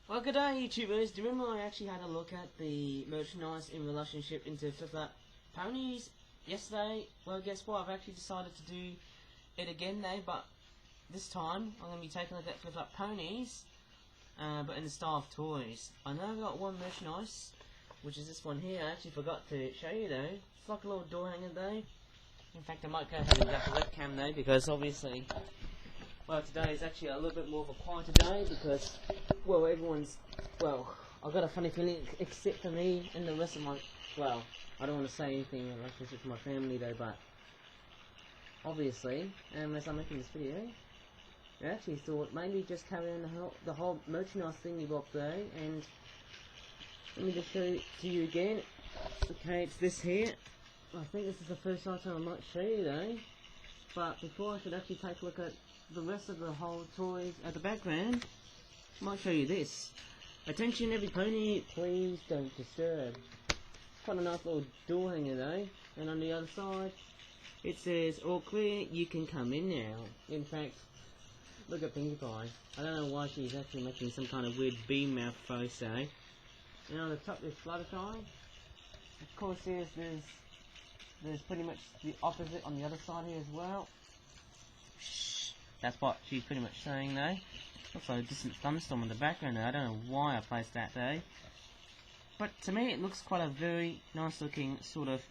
Well, good day, YouTubers. Do you remember I actually had a look at the merchandise in relationship into Flipper Ponies yesterday? Well, guess what? I've actually decided to do it again though, but this time I'm going to be taking a look at Flipper Ponies, but in the style of toys. I know I've got one merchandise, which is this one here. I actually forgot to show you though. It's like a little door hanger though. In fact, I might go ahead and grab the webcam though, because obviously, well, today is actually a little bit more of a quieter day because, well, I've got a funny feeling except for me and the rest of my, well, I don't want to say anything in relationship to my family though, but obviously, as I'm making this video, I actually thought maybe just carry on the whole merchandise thingy bob though, and let me just show it to you again. Okay, it's this here. I think this is the first item I might show you though, but before I should actually take a look at the rest of the whole toys at the background, I might show you this. Attention every pony, please don't disturb. Quite a nice little door hanger though, and on the other side it says all clear, you can come in now. In fact, look at Pinkie Pie. I don't know why she's actually making some kind of weird bee mouth face though. And on the top there's Fluttershy. Of course there's pretty much the opposite on the other side here as well. Shh, that's what she's pretty much saying though. Looks like a distant thunderstorm in the background though. I don't know why I placed that though. But to me it looks quite a very nice looking sort of,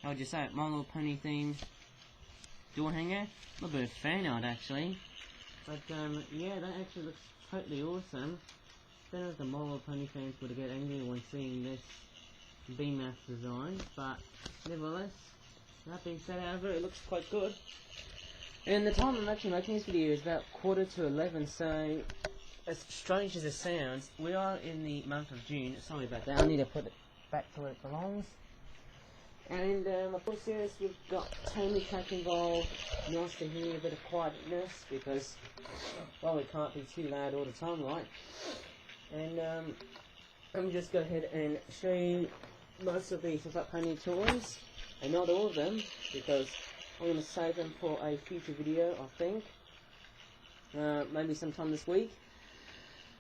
how would you say it, My Little Pony themed door hanger. A little bit of fan art actually. But yeah, that actually looks totally awesome. Don't know if the My Little Pony fans would get angry when seeing this B-Math design, but nevertheless, that being said, however, it looks quite good. And the time I'm actually making this video is about 11:15, so as strange as it sounds, we are in the month of June. Sorry about that, I need to put it back to where it belongs. And of course, yes, we've got Tony Track involved. Nice to hear a bit of quietness because, well, it can't be too loud all the time, right? And let me just go ahead and show you most of the Flipper Pony toys, and not all of them, because I'm going to save them for a future video, I think. Maybe sometime this week.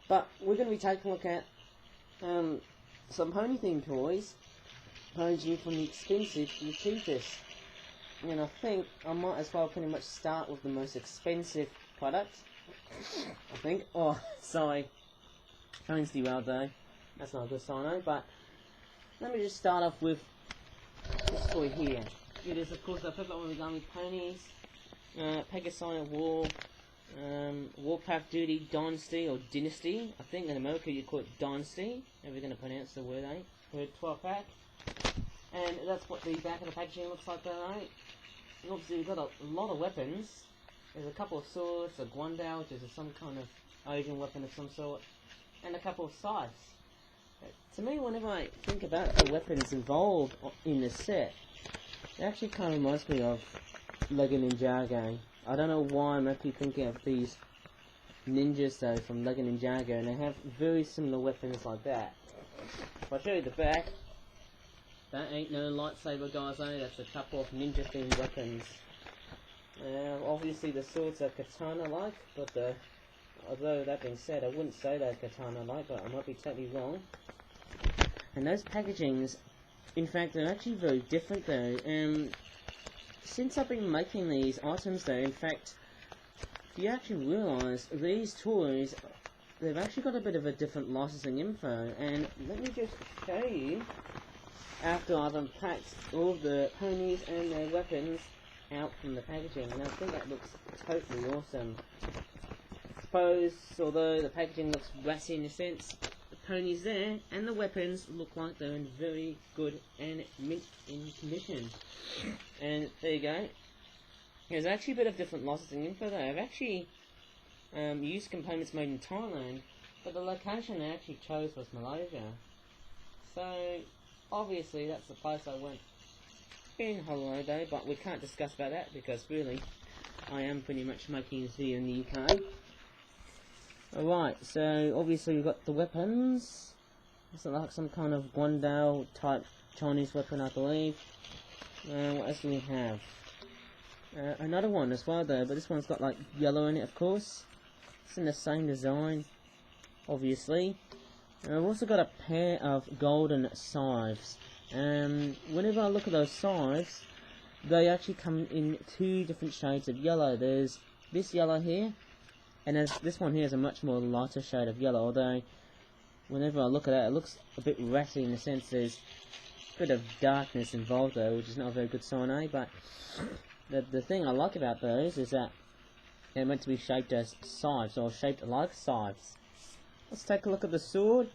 But we're going to be taking a look at some pony themed toys, ranging from the expensive to the cheapest. And I think I might as well pretty much start with the most expensive product. I think. Oh, sorry. Phone's derailed though. That's not a good sign though, but let me just start off with this toy here. It is of course the Flipper Origami PONIES, PEGASI War, Warpath Duty Dynasty or Dynasty. I think in America you call it Dynasty, if you're going to pronounce the word, for 12 pack. And that's what the back of the packaging looks like though, right? And obviously we've got a lot of weapons. There's a couple of swords, a guandao, which is some kind of Asian weapon of some sort, and a couple of scythes. To me, whenever I think about the weapons involved in the set, it actually kind of reminds me of Lego Ninjago. I don't know why I'm actually thinking of these ninjas though from Lego Ninjago, and they have very similar weapons like that. If I show you the back, that ain't no lightsaber guys though, that's a couple of ninja themed weapons. Obviously the swords are katana-like, but although that being said, I wouldn't say they're katana-like, but I might be totally wrong. And those packagings, in fact, they're actually very different though. Since I've been making these items though, in fact, if you actually realise, these toys, they've actually got a bit of a different licensing info. And let me just show you, after I've unpacked all of the ponies and their weapons out from the packaging, and I think that looks totally awesome. I suppose, although the packaging looks brassy in a sense, the ponies there and the weapons look like they're in very good and mint in condition. And there you go. There's actually a bit of different licensing info there. I've actually used components made in Thailand, but the location they actually chose was Malaysia. So obviously that's the place I went in holiday, but we can't discuss about that because really I am pretty much making this video in the UK. Alright, so obviously we've got the weapons. It's like some kind of guandao type Chinese weapon, I believe. What else do we have? Another one as well though, but this one's got like yellow in it of course. It's in the same design. obviously. And I've also got a pair of golden scythes. Whenever I look at those scythes, they actually come in 2 different shades of yellow. There's this yellow here, and this one here is a much more lighter shade of yellow, although whenever I look at it, it looks a bit ratty in the sense there's a bit of darkness involved though, which is not a very good sign, eh? But the thing I like about those is that they're meant to be shaped as scythes, or shaped like scythes. Let's take a look at the sword.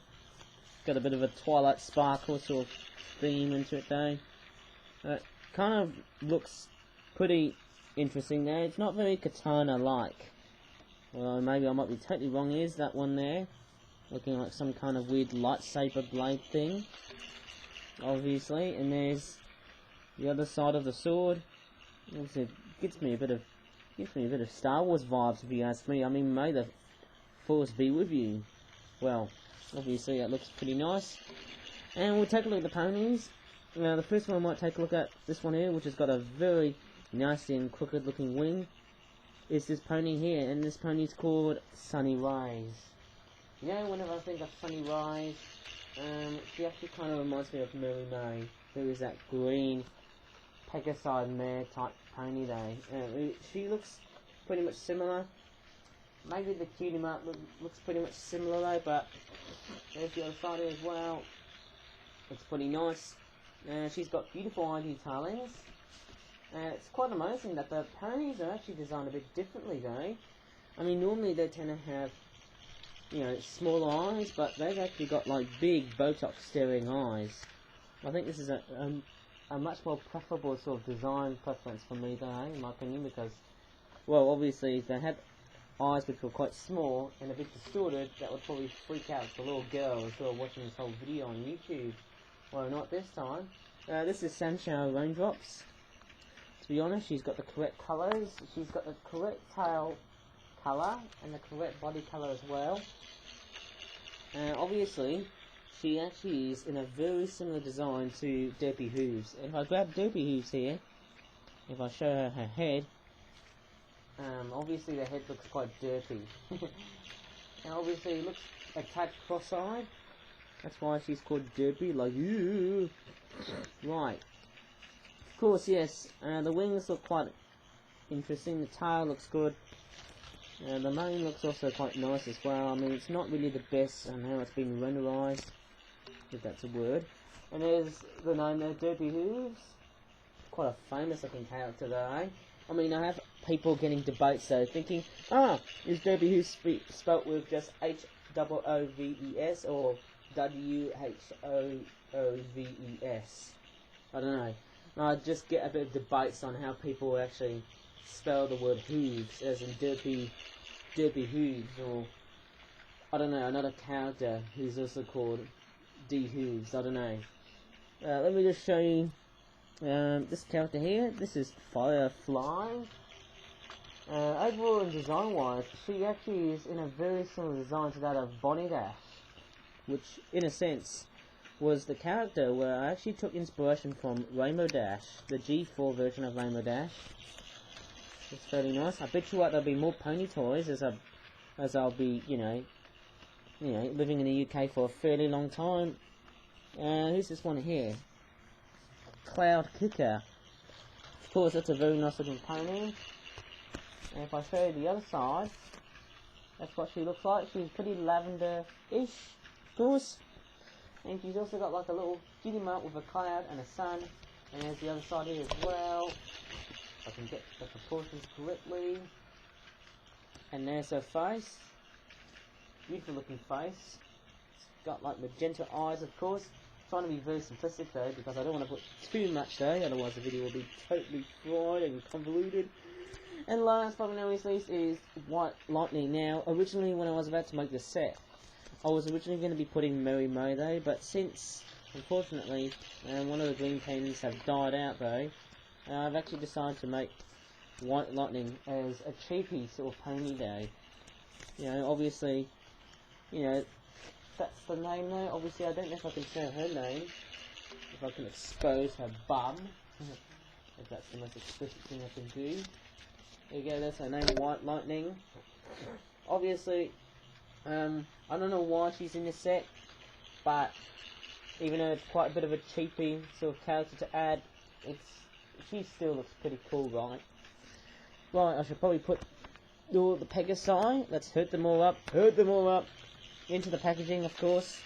Got a bit of a Twilight Sparkle sort of theme into it though. It kind of looks pretty interesting there. It's not very katana-like. Well, maybe I might be totally wrong. Is that one there? Looking like some kind of weird lightsaber blade thing. Obviously. And there's the other side of the sword. It gives me a bit of Star Wars vibes, if you ask me. I mean, may the Force be with you. Well, obviously that looks pretty nice. And we'll take a look at the ponies. Now, the first one I might take a look at, this one here, which has got a very nasty and crooked looking wing, is this pony here, and this pony's called Sunny Rise. You know, whenever I think of Sunny Rise, she actually kind of reminds me of Mary May, who is that green PEGASI mare type pony there. She looks pretty much similar. Maybe the cutie mark looks pretty much similar though, but there's the other side here as well. It's pretty nice. She's got beautiful eye detailings. It's quite amazing that the ponies are actually designed a bit differently though. I mean, normally they tend to have, you know, small eyes, but they've actually got like big Botox staring eyes. I think this is a much more preferable sort of design preference for me though, in my opinion, because, well, obviously if they had eyes which were quite small and a bit distorted, that would probably freak out the little girl who's sort of watching this whole video on YouTube. Well, not this time. This is Sunshine Raindrops. To be honest, she's got the correct colours. She's got the correct tail colour and the correct body colour as well. Obviously, she actually is in a very similar design to Derpy Hooves. If I grab Derpy Hooves here, if I show her her head, obviously the head looks quite dirty. And obviously it looks a tad cross-eyed. That's why she's called Derpy, like you. Right. Of course, yes. The wings look quite interesting. The tail looks good. The mane looks also quite nice as well. I mean, it's not really the best on how it's been renderized, if that's a word. And there's the name there, Derpy Hooves. Quite a famous looking character though, eh? I mean, I have people getting debates though, thinking, is Derpy Hooves spelt with just H-O-O-V-E-S or W-H-O-O-V-E-S? I don't know. I just get a bit of debates on how people actually spell the word hooves, as in Derpy Hooves, or I don't know, another character who's also called D Hooves. I don't know. Let me just show you this character here. This is Firefly. Overall and design wise, she actually is in a very similar design to that of Bonnie Dash, which in a sense was the character where I actually took inspiration from Rainbow Dash, the G4 version of Rainbow Dash. It's fairly nice. I bet you what, there'll be more pony toys as I'll be, you know, living in the UK for a fairly long time. Who's this one here? Cloud Kicker. Of course, that's a very nice looking pony. And if I show you the other side, that's what she looks like. She's pretty lavender-ish, of course. And she's also got like a little cutie mark with a cloud and a sun. And there's the other side here as well. If I can get the proportions correctly. And there's her face. Beautiful looking face. It's got like magenta eyes, of course. Trying to be very simplistic though, because I don't want to put too much though, otherwise the video will be totally fried and convoluted. And last but not least is White Lightning. Now, originally when I was about to make this set, I was originally going to be putting Mary May though, but since, unfortunately, one of the green pens have died out though, I've actually decided to make White Lightning as a cheapy sort of pony though. You know, obviously, you know, that's the name though. Obviously, I don't know if I can say her name, if I can expose her bum, if that's the most explicit thing I can do. There you go, that's her name, White Lightning. Obviously, I don't know why she's in this set, but even though it's quite a bit of a cheapy sort of character to add, she still looks pretty cool, right? Right, I should probably put all the PEGASI. Let's hurt them all up into the packaging, of course.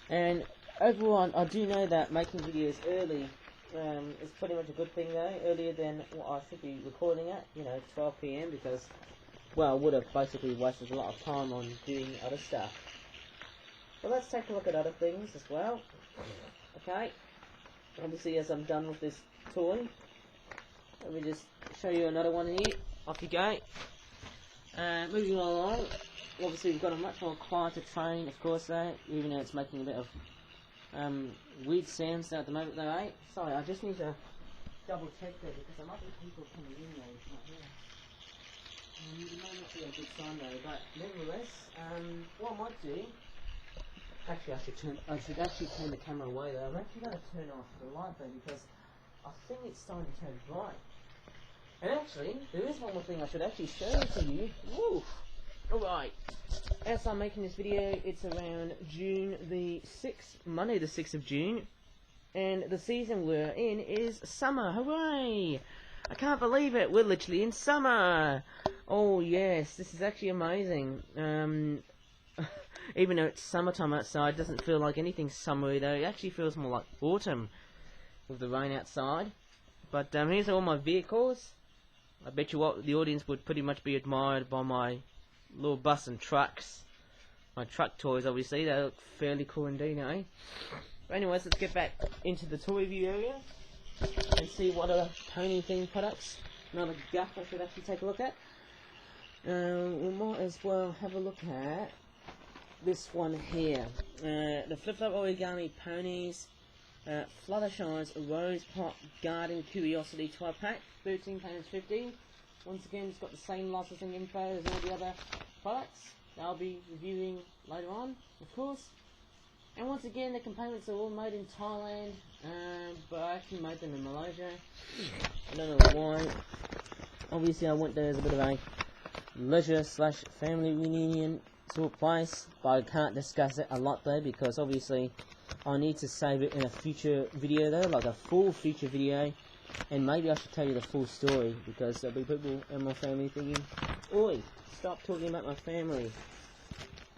And overall, I do know that making videos early is pretty much a good thing, though, earlier than what I should be recording at, 12 PM, because, well, I would have basically wasted a lot of time on doing other stuff. But let's take a look at other things as well. Okay, obviously, as I'm done with this toy, let me just show you another one here. Off you go. Moving along, obviously we've got a much more quieter train, of course, though, even though it's making a bit of weird sounds at the moment, though, eh? Sorry, I just need to double check there because there might be people coming in there. Right here. It may not be a good sign though, but nevertheless, what I might do. Actually, I should actually turn the camera away though. I'm actually going to turn off the light though because I think it's starting to turn bright. And actually, there is one more thing I should actually show to you. Woo! Alright, as I'm making this video, it's around June the 6th, Monday the 6th of June, and the season we're in is summer. Hooray! I can't believe it, we're literally in summer! Oh yes, this is actually amazing. Even though it's summertime outside, it doesn't feel like anything summery though, it actually feels more like autumn with the rain outside. But here's all my vehicles. I bet you what, the audience would pretty much be admired by my little bus and trucks. My truck toys, obviously, they look fairly cool indeed, eh? But anyways, let's get back into the toy review area and see what other pony themed products, another guff I should actually take a look at. We might as well have a look at this one here. The Flip Flop Origami Ponies, Fluttershy's Rose Pot Garden Curiosity Toy Pack, £13.50. Once again, it's got the same licensing info as all the other products that I'll be reviewing later on, of course. And once again, the components are all made in Thailand, but I actually made them in Malaysia. I don't know why. Obviously, I went there as a bit of a leisure/family reunion sort of place, but I can't discuss it a lot though because obviously I need to save it in a future video though, like a full feature video. And maybe I should tell you the full story, because there'll be people in my family thinking, oi, stop talking about my family.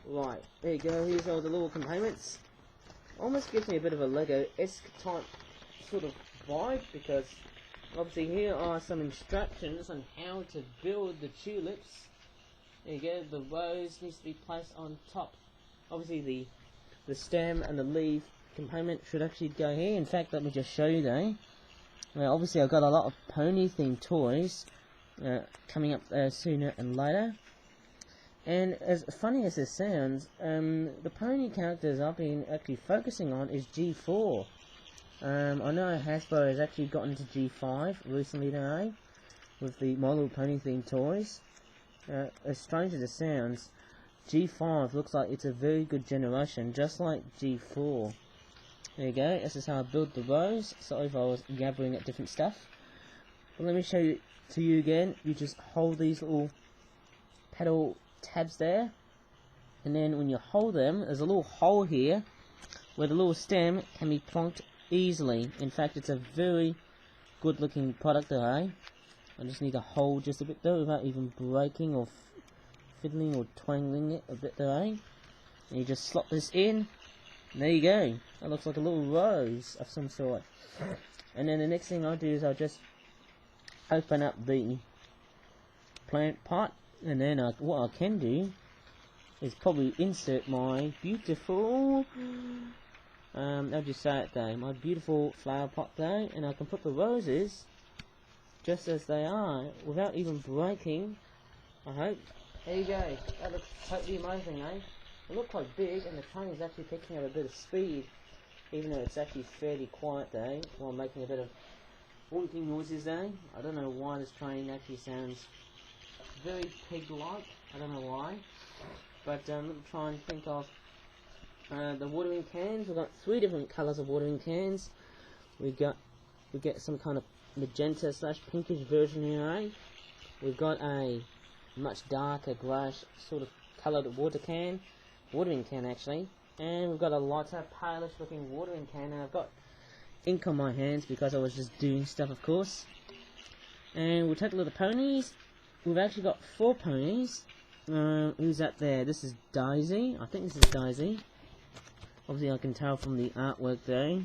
Right, there you go, here's all the little components. Almost gives me a bit of a Lego-esque type sort of vibe, because obviously here are some instructions on how to build the tulips. There you go, the rose needs to be placed on top. Obviously the stem and the leaf component should actually go here. In fact, let me just show you though. Now, obviously, I've got a lot of pony-themed toys coming up sooner and later. And as funny as this sounds, the pony characters I've been actually focusing on is G4. I know Hasbro has actually gotten to G5 recently now, with the My Little Pony-themed toys. As strange as it sounds, G5 looks like it's a very good generation, just like G4. There you go, this is how I build the rose. Sorry if I was gabbering at different stuff. But let me show you to you again. You just hold these little petal tabs there. And then when you hold them, there's a little hole here where the little stem can be plonked easily. In fact, it's a very good looking product there, eh? I just need to hold just a bit there without even breaking or fiddling or twangling it a bit there, eh? And you just slot this in. There you go. That looks like a little rose of some sort. And then the next thing I do is I just open up the plant pot, and then what I can do is probably insert my beautiful, I'll just say it though, my beautiful flower pot though, and I can put the roses just as they are without even breaking, I hope. There you go. That looks totally amazing, eh? They look quite big, and the train is actually picking up a bit of speed, even though it's actually fairly quiet though, while making a bit of honking noises though. I don't know why this train actually sounds very pig-like, I don't know why. But let me try and think of the watering cans. We've got 3 different colours of watering cans. We get some kind of magenta / pinkish version here, eh? We've got a much darker greyish sort of coloured watering can actually, and we've got a lighter, palish looking watering can, and I've got ink on my hands because I was just doing stuff, of course. And we'll take a look at the ponies. We've actually got 4 ponies. Who's that there? This is Daisy. I think this is Daisy. Obviously I can tell from the artwork there,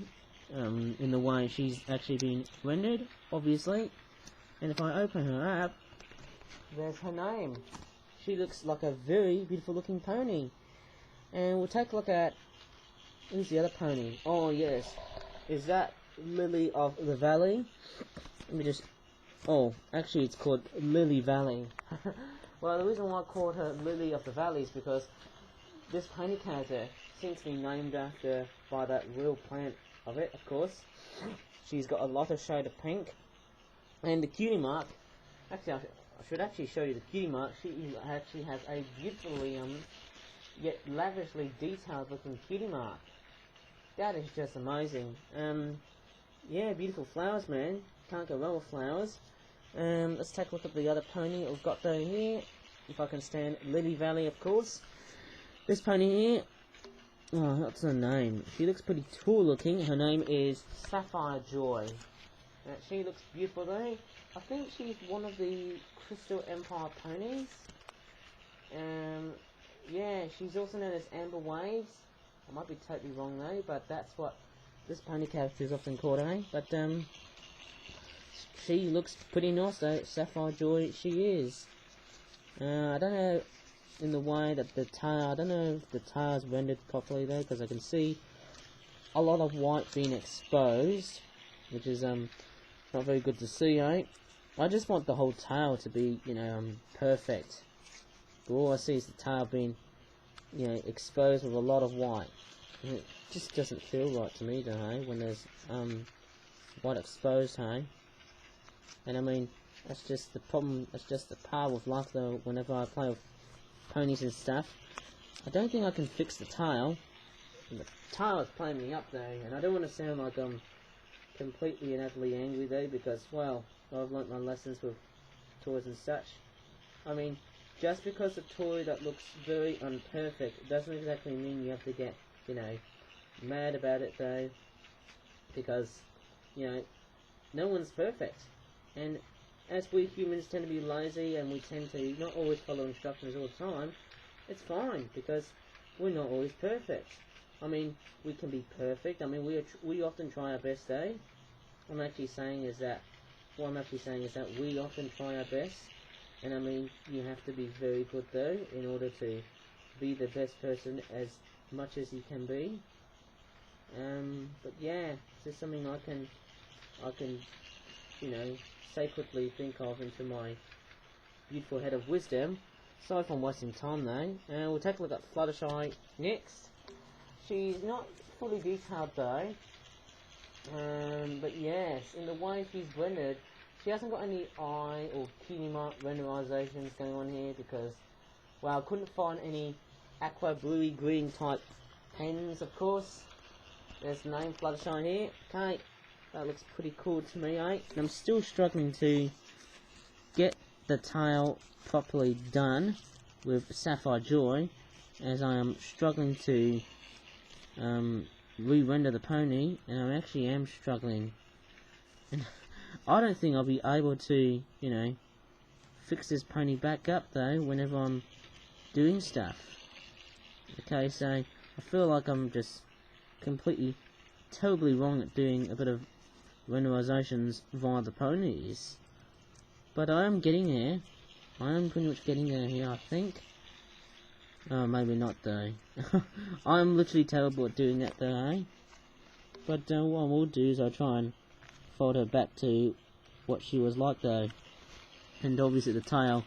in the way she's actually been rendered, obviously. And if I open her up, there's her name. She looks like a very beautiful looking pony. And we'll take a look at, who's the other pony? Oh yes, is that Lily of the Valley? Let me just, oh, actually it's called Lily Valley. Well, the reason why I called her Lily of the Valley is because this pony character seems to be named after, by that real plant of it, of course. She's got a lot of shade of pink. And the cutie mark, actually I should actually show you the cutie mark. She actually has a beautifully, yet lavishly detailed looking cutie mark. That is just amazing. Yeah, beautiful flowers, man. Can't go wrong with flowers. Let's take a look at the other pony we've got down here. If I can stand Lily Valley, of course. This pony here, oh, what's her name? She looks pretty tall looking. Her name is Sapphire Joy. She looks beautiful though. I think she's one of the Crystal Empire ponies. Yeah, she's also known as Amber Waves. I might be totally wrong though, but that's what this pony character is often called, eh? But she looks pretty nice though. Sapphire Joy she is. I don't know in the way that the tail, I don't know if the tail is rendered properly though, because I can see a lot of white being exposed, which is not very good to see, eh? I just want the whole tail to be, you know, perfect. But all I see is the tail being, you know, exposed with a lot of white. And it just doesn't feel right to me though, hey? When there's white exposed, hey? And I mean, that's just the problem, that's just the part with life though, whenever I play with ponies and stuff. I don't think I can fix the tail. And the tail is playing me up though, and I don't want to sound like I'm completely and utterly angry though, because, well, I've learnt my lessons with toys and such. I mean, just because a toy that looks very unperfect doesn't exactly mean you have to get, you know, mad about it though, because, you know, no one's perfect. And as we humans tend to be lazy and we tend to not always follow instructions all the time, it's fine, because we're not always perfect. I mean, we can be perfect. I mean, we often try our best, eh? What I'm actually saying is that we often try our best. And I mean, you have to be very good though, in order to be the best person as much as you can be. But yeah, it's just something I can, you know, sacredly think of into my beautiful head of wisdom. Sorry if I'm wasting time though. And we'll take a look at Fluttershy next. She's not fully detailed though. But yes, in the way she's rendered, she hasn't got any eye or cutie mark renderizations going on here because, well, I couldn't find any aqua bluey green type pens, of course. There's the name Fluttershy here. Okay, that looks pretty cool to me, eh? And I'm still struggling to get the tail properly done with Sapphire Joy, as I am struggling to re-render the pony, and I actually am struggling. And I don't think I'll be able to, you know, fix this pony back up though whenever I'm doing stuff. Okay, so I feel like I'm just completely, totally wrong at doing a bit of renderizations via the ponies. But I am getting there. I am pretty much getting there here, I think. Oh, maybe not though. I'm literally terrible at doing that though, eh? But what I will do is I'll try and fold her back to what she was like though. And obviously the tail,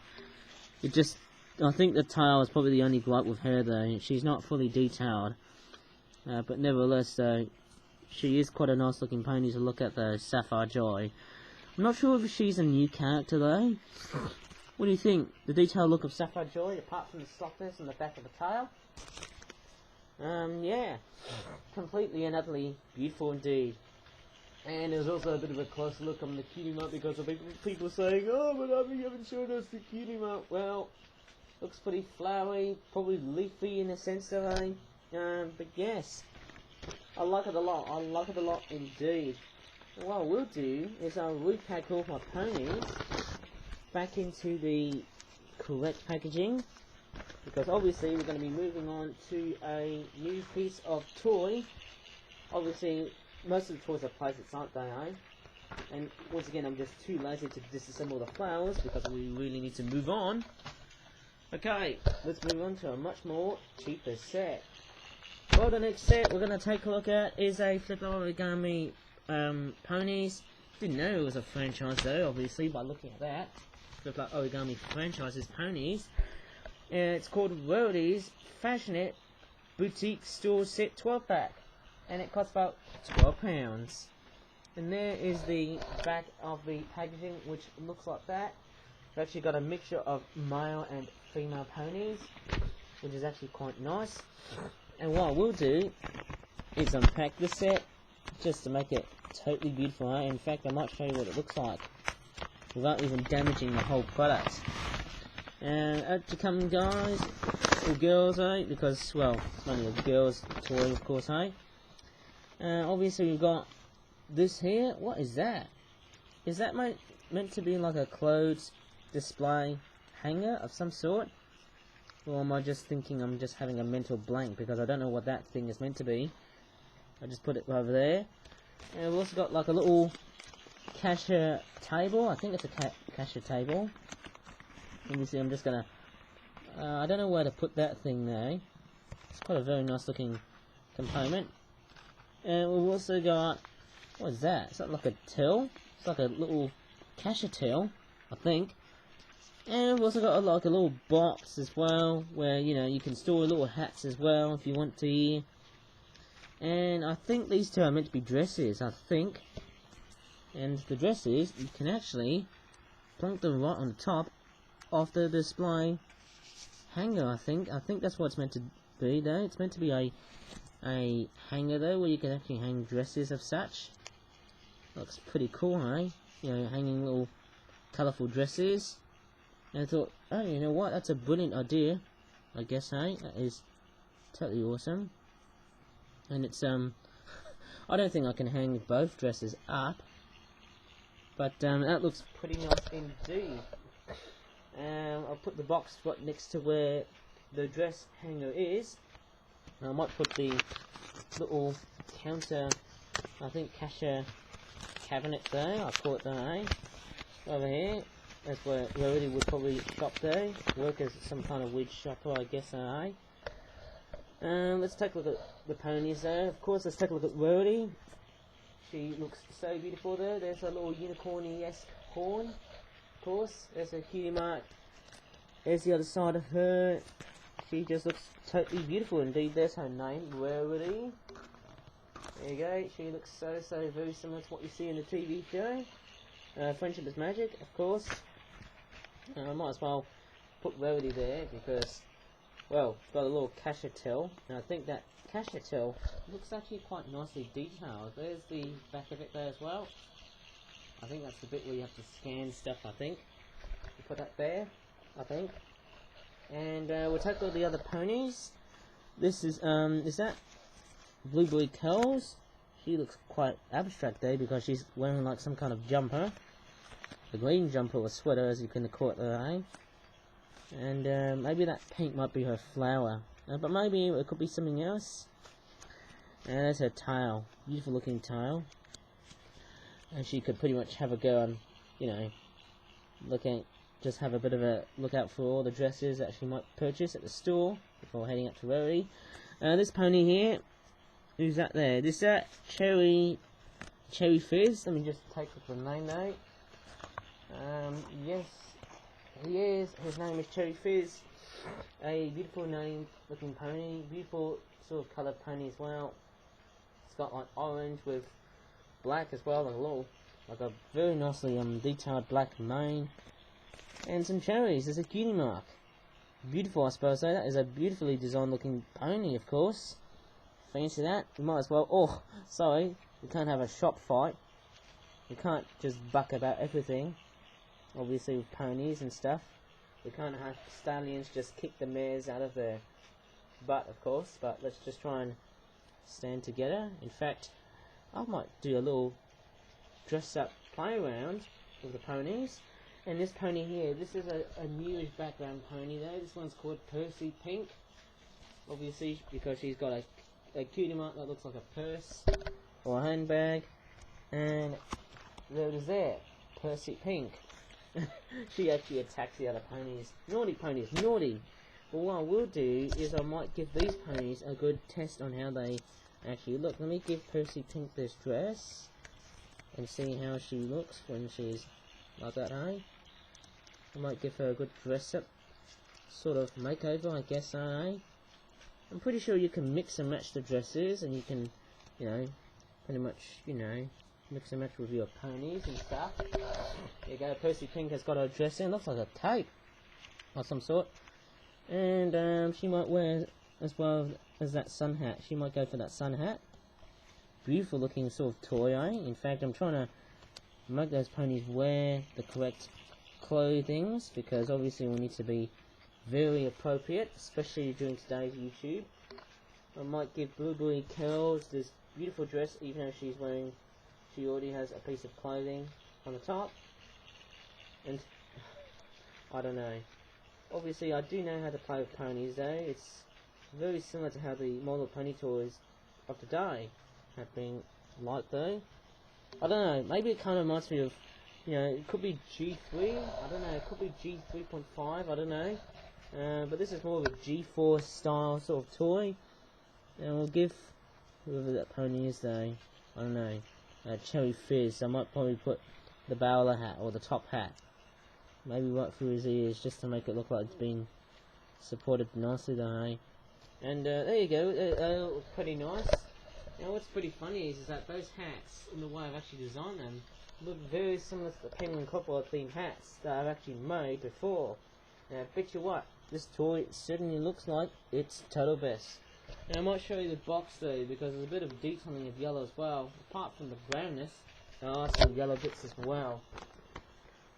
I think the tail is probably the only gripe with her though. She's not fully detailed. But nevertheless though, she is quite a nice looking pony to look at though, Sapphire Joy. I'm not sure if she's a new character though. What do you think? The detailed look of Sapphire Joy, apart from the softness and the back of the tail? Yeah. Completely and utterly beautiful indeed. And there's also a bit of a close look on the cutie mark because of people saying, oh, but you haven't shown us the cutie mark. Well, Looks pretty flowery, probably leafy in a sense that but yes, I like it a lot. I like it a lot indeed. And what I will do is I'll repack all my ponies back into the correct packaging, because obviously we're going to be moving on to a new piece of toy. Obviously, most of the toys are plastics, aren't they, And once again, I'm just too lazy to disassemble the flowers because we really need to move on. Okay, let's move on to a much more cheaper set. Well, the next set we're going to take a look at is a Flipper Origami Ponies. Didn't know it was a franchise though, obviously, by looking at that. Flipper Origami Franchises Ponies. It's called Rarity's Fashionate Boutique Store Set 12-pack. And it costs about £12. And there is the back of the packaging, which looks like that. We've actually got a mixture of male and female ponies, which is actually quite nice. And what I will do is unpack the set just to make it totally beautiful. In fact, I might show you what it looks like without even damaging the whole product. And out to come, guys, or girls, because, well, it's only a girl's toy, of course, obviously we've got this here. What is that? Is that meant to be like a clothes display hanger of some sort? Or am I just thinking I'm just having a mental blank, because I don't know what that thing is meant to be. I just put it over there. And we've also got like a little cashier table. I think it's a cashier table. Obviously I'm just gonna I don't know where to put that thing there. It's quite a very nice looking component. And we've also got, what is that? Is that like a till? It's like a little cashier till, I think. And we've also got like a little box as well, where, you know, you can store little hats as well if you want to. And I think these two are meant to be dresses, I think. And the dresses, you can actually plonk them right on the top of the display hanger, I think. I think that's what it's meant to be, though. It's meant to be a hanger, though, where you can actually hang dresses of such. Looks pretty cool, You know, hanging little colourful dresses. And I thought, oh, you know what? That's a brilliant idea, I guess, That is totally awesome. And it's, I don't think I can hang both dresses up. But, that looks pretty nice indeed. I'll put the box right next to where the dress hanger is. And I might put the little counter, I think, cashier cabinet there. I'll call it that, over here. That's where Rarity would probably shop there. Work as some kind of wig shopper, I guess, let's take a look at the ponies there. Of course, let's take a look at Rarity. She looks so beautiful there. There's a little unicorny-esque horn. Of course, there's a cutie mark. There's the other side of her. She just looks totally beautiful indeed. There's her name, Rarity. There you go. She looks so very similar to what you see in the TV show. Friendship is Magic, of course. I might as well put Rarity there because, well, it's got a little cashier till. And I think that cashier till looks actually quite nicely detailed. There's the back of it there as well. I think that's the bit where you have to scan stuff, I think. You put that there, I think. And we'll take all the other ponies. This is that Blueberry Curls? She looks quite abstract there because she's wearing like some kind of jumper. A green jumper or sweater, as you can call it there, And maybe that pink might be her flower. But maybe it could be something else. And there's her tail. Beautiful looking tail. And she could pretty much have a go on, you know, just have a bit of a look out for all the dresses that she might purchase at the store before heading up to Rarity. This pony here, who's that there? This Cherry Fizz. Let me just take a look at the name now. Yes, he is. His name is Cherry Fizz. A beautiful name looking pony. Beautiful sort of coloured pony as well. It's got like orange with black as well, like a very nicely detailed black mane. And some cherries. There's a cutie mark. Beautiful, I suppose. So that is a beautifully designed looking pony, of course. Fancy that? You might as well. Oh, sorry. You can't have a shop fight. You can't just buck about everything. Obviously with ponies and stuff. We can't have stallions just kick the mares out of their butt, of course, but let's just try and stand together. In fact, I might do a little dress up play around with the ponies. And this pony here, this is a newish background pony though. This one's called Percy Pink. Obviously because she's got a cutie mark that looks like a purse or a handbag. And there it is there, Percy Pink. She actually attacks the other ponies. Naughty ponies, naughty! But what I will do is I might give these ponies a good test on how they actually look. Let me give Percy Pink this dress and see how she looks when she's like that, eh? I might give her a good dress up sort of makeover, I guess, eh? I'm pretty sure you can mix and match the dresses, and you can, you know, pretty much, you know, mix and match with your ponies and stuff. There you go, Percy Pink has got her dress in, looks like a cape of some sort. And she might wear as well as that sun hat. She might go for that sun hat. Beautiful looking sort of toy, eh? In fact, I'm trying to make those ponies wear the correct clothings, because obviously we need to be very appropriate, especially during today's YouTube. I might give Blueberry Curls this beautiful dress, even though she already has a piece of clothing on the top. And I don't know. Obviously I do know how to play with ponies though. It's very similar to how the model pony toys of today have been like though. I don't know, maybe it kind of reminds me of, you know, it could be G3, I don't know, it could be G3.5, I don't know. But this is more of a G4 style sort of toy. And we'll give whoever that pony is though, I don't know, Cherry Fizz. I might probably put the bowler hat or the top hat, maybe right through his ears, just to make it look like it's been supported nicely though, eh? And there you go, they look pretty nice. Now what's pretty funny is that those hats, in the way I've actually designed them, look very similar to the Penguin Crocodile themed hats that I've actually made before. Now bet you what, this toy certainly looks like its total best. Now I might show you the box though, because there's a bit of detailing of yellow as well. Apart from the brownness, there are some yellow bits as well.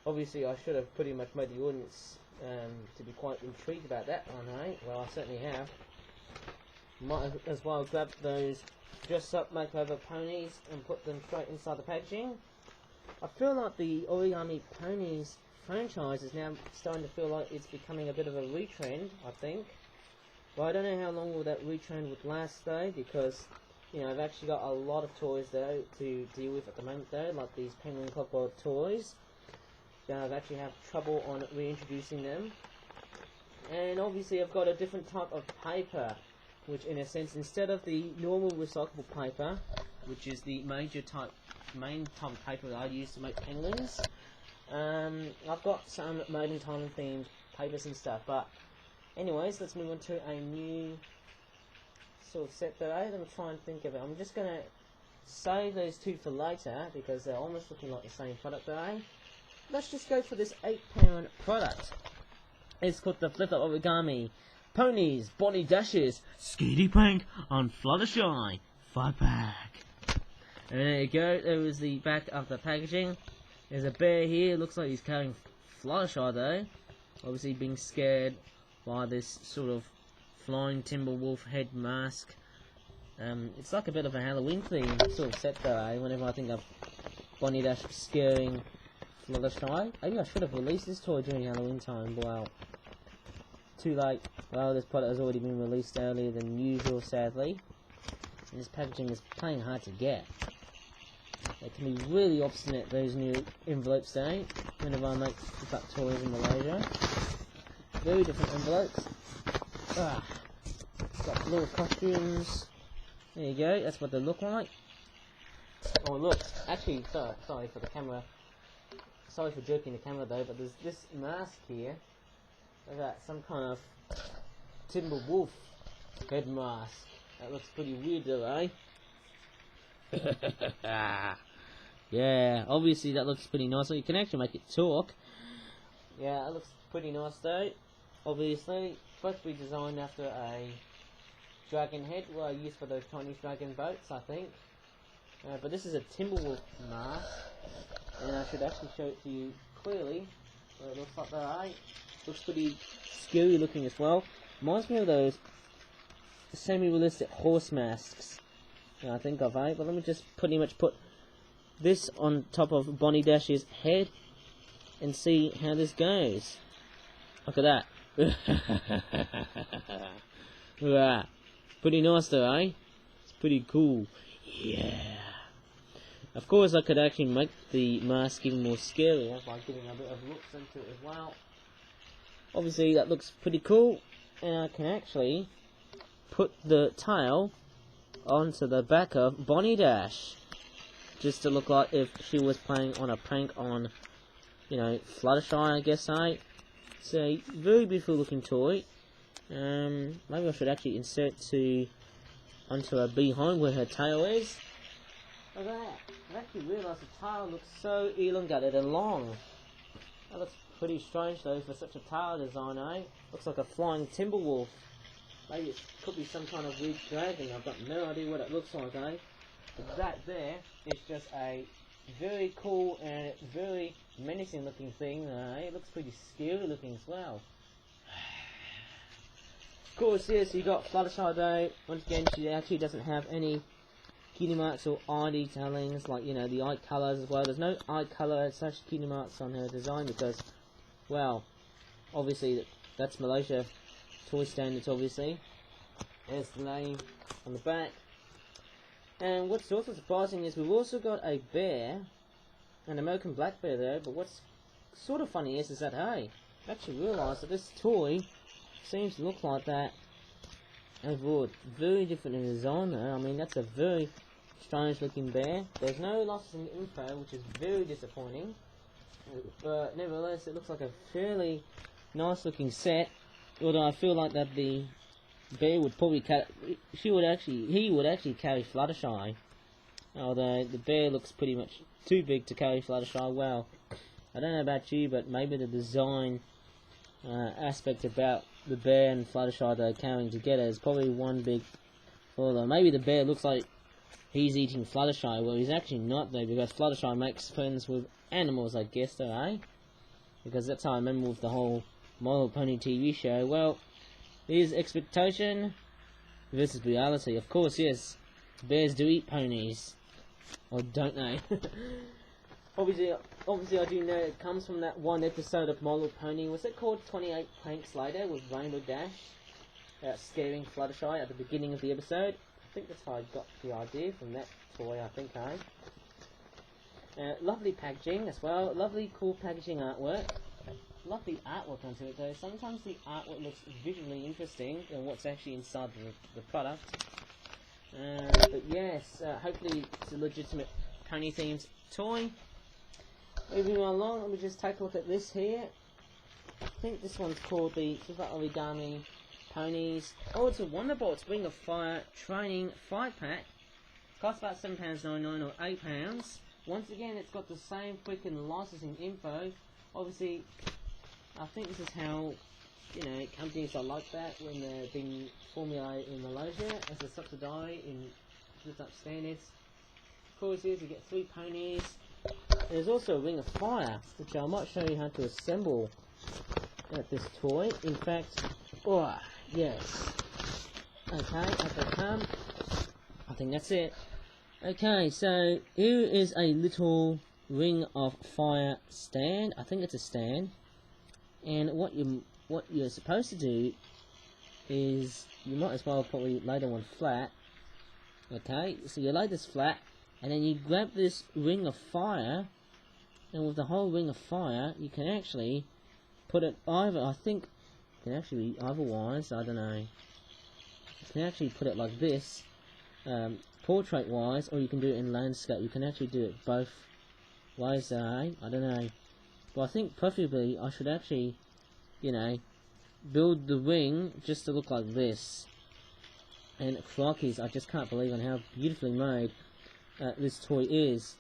Obviously I should have pretty much made the audience to be quite intrigued about that one, eh? Well, I certainly have. Might as well grab those dress up makeover ponies and put them straight inside the packaging. I feel like the Origami Ponies franchise is now starting to feel like it's becoming a bit of a retrend, I think. Well, I don't know how long will that retrend would last though, because, you know, I've actually got a lot of toys though to deal with at the moment though, like these Penguin Crocodile toys. I've actually had trouble on reintroducing them. And obviously I've got a different type of paper, which in a sense, instead of the normal recyclable paper, which is the main type of paper that I use to make penguins, I've got some made in Thailand themed papers and stuff. But anyways, let's move on to a new sort of set today. Let me try and think of it. I'm just going to save those two for later, because they're almost looking like the same product today. Let's just go for this £8 product. It's called the Flip Up Origami Ponies Body Dashes SCAREDY Prank on Fluttershy 5-pack. And there you go, there is the back of the packaging. There's a bear here, looks like he's carrying Fluttershy though. Obviously being scared by this sort of flying timber wolf head mask. It's like a bit of a Halloween theme sort of set though, eh? Whenever I think of Bonnie Dash scaring Fluttershy. Maybe I should have released this toy during Halloween time, but well, too late. Well, this product has already been released earlier than usual, sadly. And this packaging is playing hard to get. They can be really obstinate, those new envelopes though, whenever I make flip up toys in Malaysia. Very different envelopes. Got little costumes. There you go, that's what they look like. Oh look, actually, sorry for the camera. Sorry for jerking the camera though, but there's this mask here. Look at that, some kind of timber wolf head mask. That looks pretty weird though, eh? Yeah, obviously that looks pretty nice. So you can actually make it talk. Yeah, it looks pretty nice though. Obviously, supposed to be designed after a dragon head, what I use for those Chinese dragon boats, I think. But this is a timber wolf mask. And I should actually show it to you clearly what it looks like there, eh? Looks pretty scary looking as well. Reminds me of those semi-realistic horse masks I think of, eh? But let me just pretty much put this on top of Bonnie Dash's head and see how this goes. Look at that. Look at that. Pretty nice though, eh? It's pretty cool. Yeah. Of course I could actually make the mask even more scarier by giving a bit of looks into it as well. Obviously that looks pretty cool, and I can actually put the tail onto the back of Bonnie Dash, just to look like if she was playing on a prank on, you know, Fluttershy, I guess, eh? It's a very beautiful looking toy. Maybe I should actually insert onto her behind where her tail is. Look at that. I actually realised the tail looks so elongated and long. That looks pretty strange though for such a tail design, eh? Looks like a flying timber wolf. Maybe it could be some kind of weird dragon. I've got no idea what it looks like, eh? But that there is just a very cool and very menacing looking thing, eh? It looks pretty scary looking as well. Of course, yes, you got Fluttershy though. Once again, she actually doesn't have any cutie marks or eye detailings, like, you know, the eye colours as well. There's no eye colour as such cutie marks on her design because, well, obviously that's Malaysia toy standards, obviously. There's the name on the back. And what's also surprising is we've also got a bear, an American black bear there, but what's sort of funny is that, hey, I actually realised that this toy seems to look like that overall. Very different in design though. I mean, that's a very strange looking bear. There's no licensing info, which is very disappointing. But nevertheless, it looks like a fairly nice looking set. Although I feel like that the bear would probably he would actually carry Fluttershy. Although the bear looks pretty much too big to carry Fluttershy. Well, I don't know about you, but maybe the design aspect about the bear and Fluttershy they're carrying together is probably one big. Although maybe the bear looks like he's eating Fluttershy. Well, he's actually not though, because Fluttershy makes friends with animals, I guess, though, eh? Because that's how I remember with the whole My Little Pony TV show. Well, here's expectation versus reality. Of course, yes, bears do eat ponies, or don't they? obviously, I do know it comes from that one episode of My Little Pony. Was it called 28 Pranks Later with Rainbow Dash scaring Fluttershy at the beginning of the episode? I think that's how I got the idea from that toy. I think, lovely packaging as well. Lovely, cool packaging artwork. Lovely artwork onto it though. Sometimes the artwork looks visually interesting than what's actually inside the product. But yes, hopefully it's a legitimate pony themed toy. Moving along, let me just take a look at this here. I think this one's called the Origami Ponies. Oh, it's a WONDERBOLTS Ring of Fire Training 5-pack. Costs about £7.99 or £8. Once again, it's got the same freaking licensing info. Obviously, I think this is how, you know, companies are like that when they're being formulated in Malaysia as a subsidiary in split up standards. Of course, here you get 3 ponies. There's also a Ring of Fire, which I might show you how to assemble at this toy. In fact, oh yes. Okay, up they come. I think that's it. Okay, so here is a little Ring of Fire stand. I think it's a stand. And what you're supposed to do is you might as well probably lay the one flat. Okay, so you lay this flat, and then you grab this Ring of Fire, and with the whole Ring of Fire, you can actually put it either. I think it can actually be otherwise. I don't know. You can actually put it like this, portrait wise, or you can do it in landscape. You can actually do it both ways. I don't know. But I think preferably I should actually, you know, build the ring just to look like this. And crikeys, I just can't believe on how beautifully made this toy is.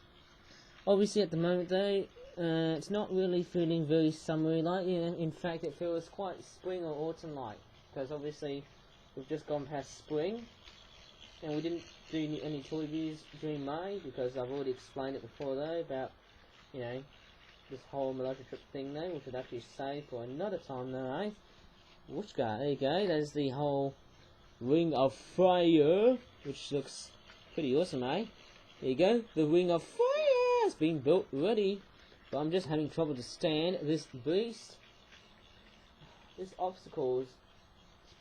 Obviously at the moment though, it's not really feeling very summery like. You know, in fact it feels quite spring or autumn like. Because obviously we've just gone past spring. And we didn't do any toy reviews during May, because I've already explained it before though about, you know, this whole Malaysia trip thing though, which would actually save for another time though, eh? Whooshka, there you go, there's the whole Ring of Fire, which looks pretty awesome, eh? There you go, the Ring of Fire has been built ready, but I'm just having trouble to stand this beast. This obstacle is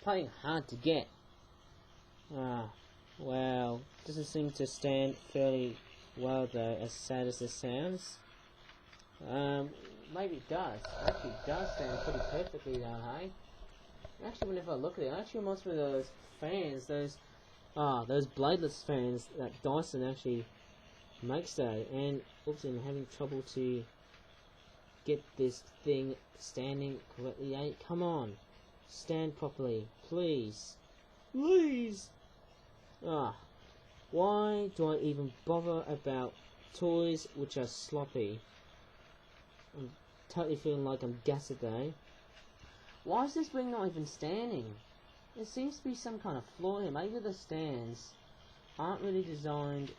playing hard to get. Well, doesn't seem to stand fairly well though, as sad as this sounds. Maybe it does. Actually, it does stand pretty perfectly though, hey? Actually, whenever I look at it actually reminds me of those fans, those bladeless fans that Dyson actually makes though. And oops, I'm having trouble to get this thing standing correctly, eh? Come on, stand properly, please, please. Why do I even bother about toys which are sloppy? I'm totally feeling like I'm gassed though. Why is this ring not even standing? There seems to be some kind of flaw here. Maybe the stands aren't really designed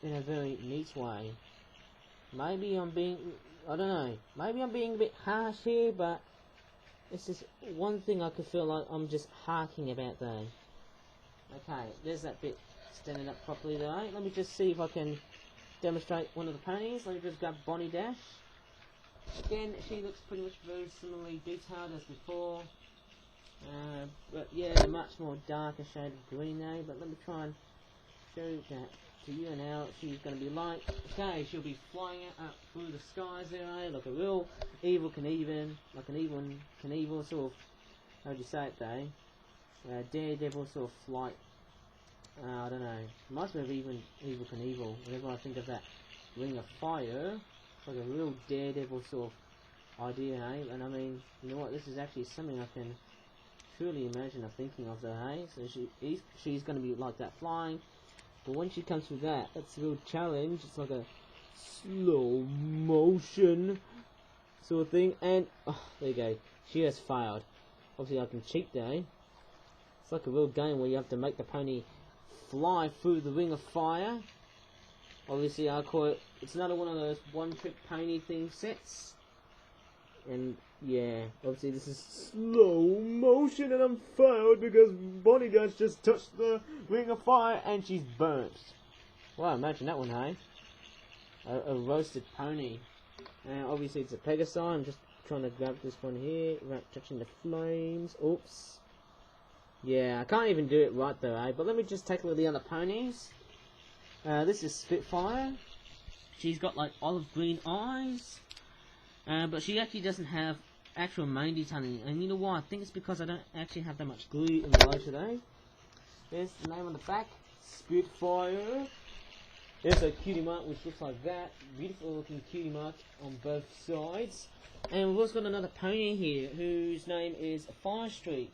in a very neat way. Maybe I'm being, I don't know, maybe I'm being a bit harsh here, but this is one thing I could feel like I'm just harking about though. Okay, there's that bit standing up properly though. Let me just see if I can demonstrate one of the ponies. Let me just grab Bonnie Dash. Again, she looks pretty much very similarly detailed as before. But yeah, a much more darker shade of green now. But let me try and show that to you now. She's going to be like, okay, she'll be flying up through the skies there, eh? Like a real evil Knievel, like an evil Knievel sort of, how would you say it though? Daredevil sort of flight. I don't know. Reminds me of even evil Knievel. Whenever I think of that Ring of Fire, it's like a real Daredevil sort of idea, hey? And I mean, you know what? This is actually something I can truly imagine of thinking of, though, hey? So she's going to be like that flying. But when she comes through that, that's a real challenge. It's like a slow motion sort of thing. And there you go. She has failed. Obviously, I can cheat though. It's like a real game where you have to make the pony fly through the Ring of Fire. Obviously, I call it. It's another one of those one-trick pony theme sets. And yeah, obviously this is slow motion, and I'm failed because Bonnie Dash just touched the Ring of Fire and she's burnt. Well, imagine that one, hey? A roasted pony. And obviously it's a PEGASI. I'm just trying to grab this one here without touching the flames. Oops. Yeah, I can't even do it right though, eh? But let me just take a look at the other ponies. This is Spitfire. She's got like olive green eyes. But she actually doesn't have actual main detailing. And you know why? I think it's because I don't actually have that much glue in the low today. There's the name on the back. Spitfire. There's a cutie mark which looks like that. Beautiful looking cutie mark on both sides. And we've also got another pony here whose name is Firestreak.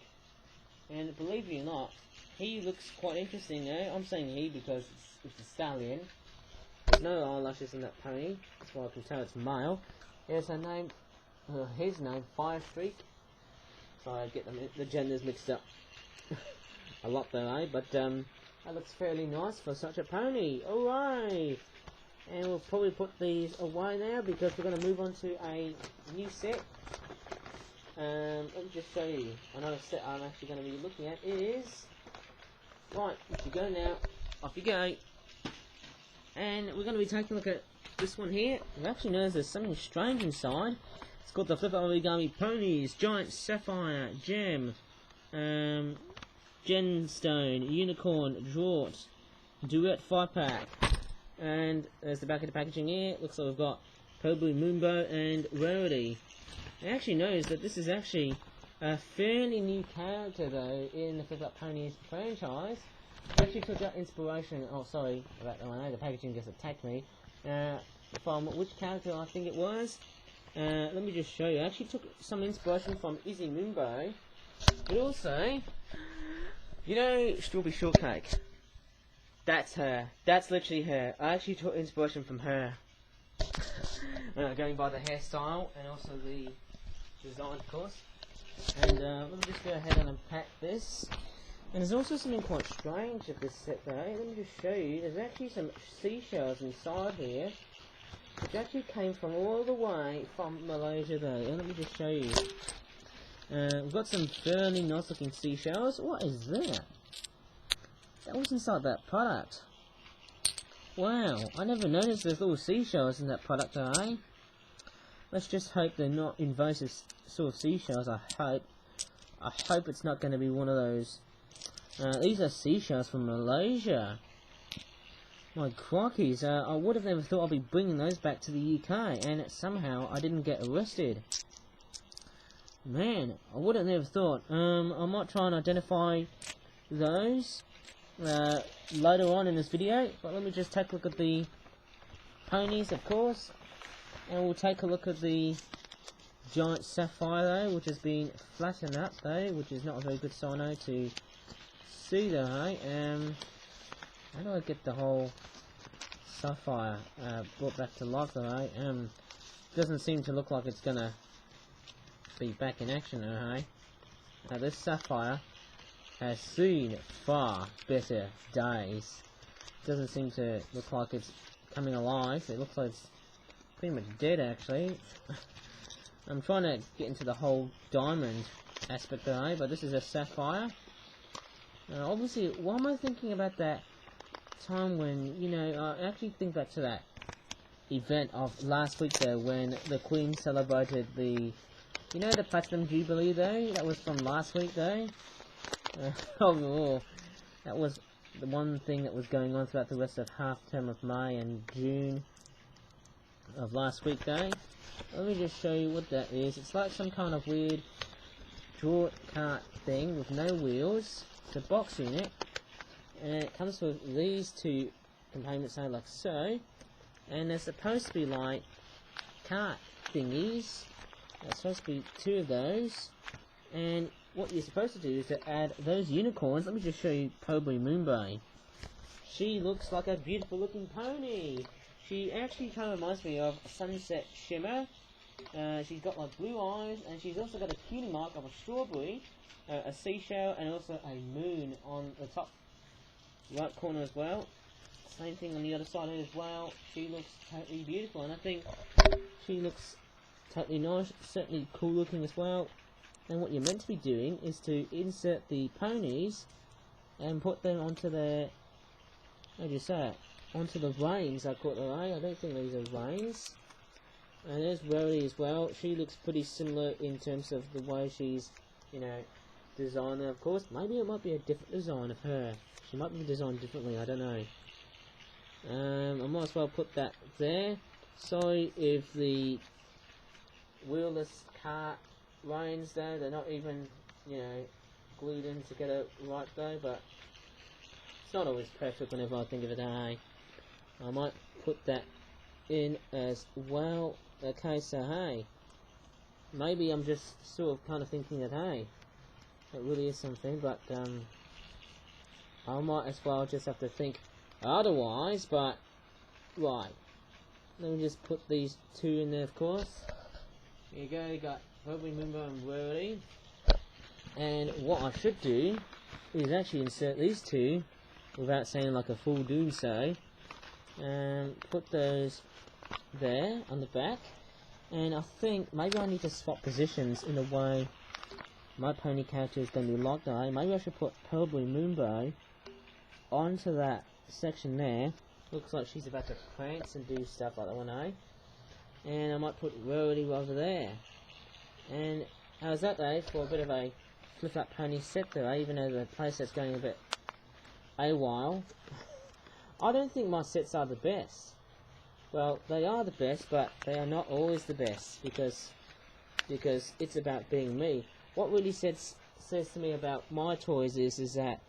And believe it or not, he looks quite interesting, eh? I'm saying he because it's a stallion. There's no eyelashes in that pony. That's why I can tell it's male. Here's her name, his name, Firestreak. Sorry, I get the genders mixed up a lot though, eh? But that looks fairly nice for such a pony. Alright! And we'll probably put these away now because we're going to move on to a new set. Let me just show you. Another set I'm actually going to be looking at is... Right, if you go now, off you go. And we're going to be taking a look at this one here. I've actually noticed there's something strange inside. It's called the Flipper Origami Ponies, Giant Sapphire, Gem, Gemstone, Unicorn, Draught, Duet 5-pack. And there's the back of the packaging here. Looks like we've got Kobu, Moonbow, and Rarity. I actually noticed that this is actually a fairly new character though in the Flip Up Ponies franchise. I actually took that inspiration, oh sorry about that one, the packaging just attacked me, from which character I think it was. Let me just show you. I actually took some inspiration from Izzy Moonbow, but also, you know Strawberry Shortcake? That's her. That's literally her. I actually took inspiration from her. Going by the hairstyle and also the design, of course. And let me just go ahead and unpack this. And there's also something quite strange of this set though. Let me just show you. There's actually some seashells inside here. which actually came from all the way from Malaysia though. Let me just show you. We've got some fairly nice looking seashells. What is that? That was inside that product. Wow, I never noticed there's little seashells in that product, eh? Let's just hope they're not invasive sort of seashells. I hope it's not going to be one of those. These are seashells from Malaysia. My crockies, I would have never thought I'd be bringing those back to the UK, and somehow I didn't get arrested. Man, I would have never thought. I might try and identify those later on in this video, but let me just take a look at the ponies, of course, and we'll take a look at the giant sapphire though, which has been flattened up though, which is not a very good sign though to see though, hey? How do I get the whole sapphire brought back to life though, hey? Doesn't seem to look like it's gonna be back in action though, hey? Now this sapphire has seen far better days. Doesn't seem to look like it's coming alive. It looks like it's pretty much dead actually. I'm trying to get into the whole diamond aspect though, but this is a sapphire. Obviously, why am I thinking about that time when, you know, I actually think back to that event of last week though, when the Queen celebrated the, you know, the Platinum Jubilee though? That was from last week though. That was the one thing that was going on throughout the rest of half term of May and June of last week though. Let me just show you what that is. It's like some kind of weird draw cart thing with no wheels. It's a box unit, and it comes with these two components now, like so, and they're supposed to be like cart thingies. There's supposed to be two of those, and what you're supposed to do is to add those unicorns. Let me just show you Pobly Moonbay. She looks like a beautiful looking pony. She actually kind of reminds me of Sunset Shimmer. She's got like blue eyes, and she's also got a cutie mark of a strawberry, a seashell, and also a moon on the top right corner as well. Same thing on the other side as well. She looks totally beautiful, and I think she looks totally nice, certainly cool looking as well. And what you're meant to be doing is to insert the ponies and put them onto the, how do you say it, onto the reins. I call it the rein. I don't think these are reins. And there's Rarity as well. She looks pretty similar in terms of the way she's, you know, designed. Of course, maybe it might be a different design of her. She might be designed differently. I don't know. I might as well put that there. Sorry if the wheelless cart reins though, they're not even, you know, glued in together right though, but it's not always perfect whenever I think of it, hey. I might put that in as well. Okay, so hey, maybe I'm just sort of kind of thinking that hey, it really is something, but I might as well just have to think otherwise, but right, let me just put these two in there, of course. Here you go, you got Pobly Moonbay and Rarity, and what I should do is actually insert these two without saying like a fool doing so, and put those there on the back. And I think maybe I need to swap positions in the way my pony character is going to be like that. Maybe I should put Pobly Moonbay onto that section there. Looks like she's about to prance and do stuff like that one, eh? And I might put Rarity over there. And how's that though, for a bit of a flip up pony set there, even though the playset's going a bit AWOL. I don't think my sets are the best. Well, they are the best, but they are not always the best, because it's about being me. What really says to me about my toys is that,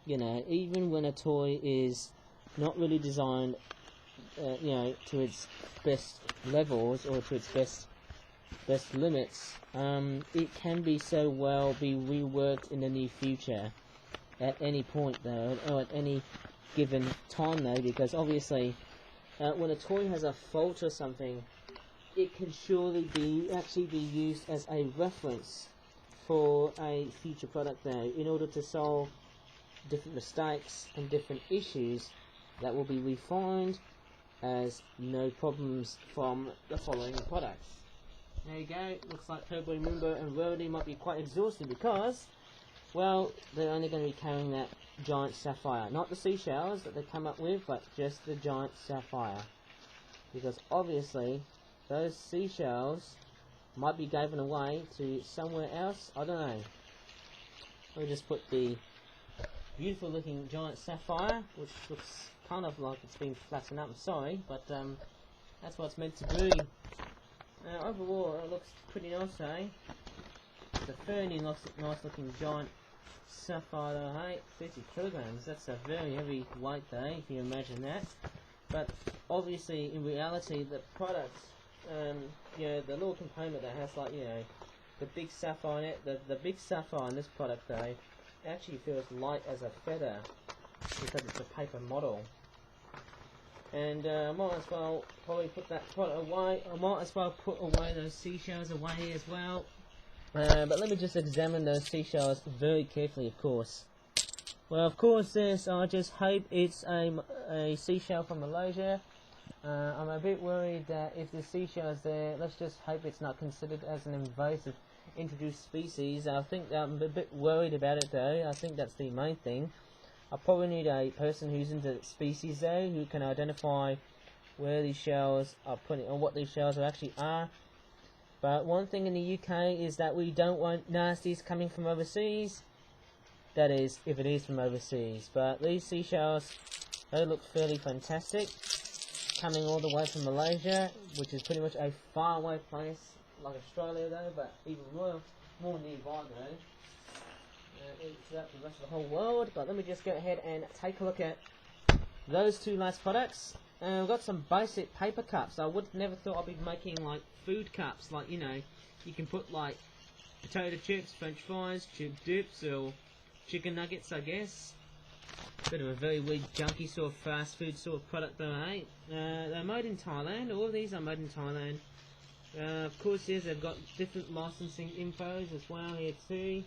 you know, even when a toy is not really designed, you know, to its best levels or to its best limits, it can be so well be reworked in the near future at any point though, or at any given time though, because obviously when a toy has a fault or something, it can surely actually be used as a reference for a future product though, in order to solve different mistakes and different issues that will be refined as no problems from the following products. There you go. Looks like Turbo Moombo and Rarity might be quite exhausted because, well, they're only going to be carrying that giant sapphire, not the seashells that they come up with, but just the giant sapphire, because obviously those seashells might be given away to somewhere else. I don't know. We'll just put the beautiful looking giant sapphire, which looks kind of like it's been flattened up. I'm sorry, but that's what it's meant to be. Overall, it looks pretty nice, eh? The fairly nice looking giant sapphire, though, hey? 50 kilograms. That's a very heavy weight, though, if you imagine that. But obviously, in reality, the product, you know, the little component that has, like, you know, the big sapphire in it, the big sapphire in this product, though, actually feels light as a feather because it's a paper model. And I might as well probably put that product away. I might as well put away those seashells away as well. But let me just examine those seashells very carefully, of course. Well, of course, this, I just hope it's a seashell from Malaysia. I'm a bit worried that if the seashell is there, let's just hope it's not considered as an invasive introduced species. I think I'm a bit worried about it, though. I think that's the main thing. I probably need a person who's into species, though, who can identify where these shells are putting, or what these shells actually are. But one thing in the UK is that we don't want nasties coming from overseas. That is, if it is from overseas. But these seashells, they look fairly fantastic. Coming all the way from Malaysia, which is pretty much a faraway place, like Australia though, but even more nearby though. Throughout the rest of the whole world. But let me just go ahead and take a look at those two last products. We've got some basic paper cups. I would never thought I'd be making like food cups, like, you know, you can put like potato chips, french fries, chip dips, or chicken nuggets, I guess. Bit of a very weird junky sort of fast food sort of product though, eh? They're made in Thailand. All of these are made in Thailand. Of course, yes, they've got different licensing infos as well here too.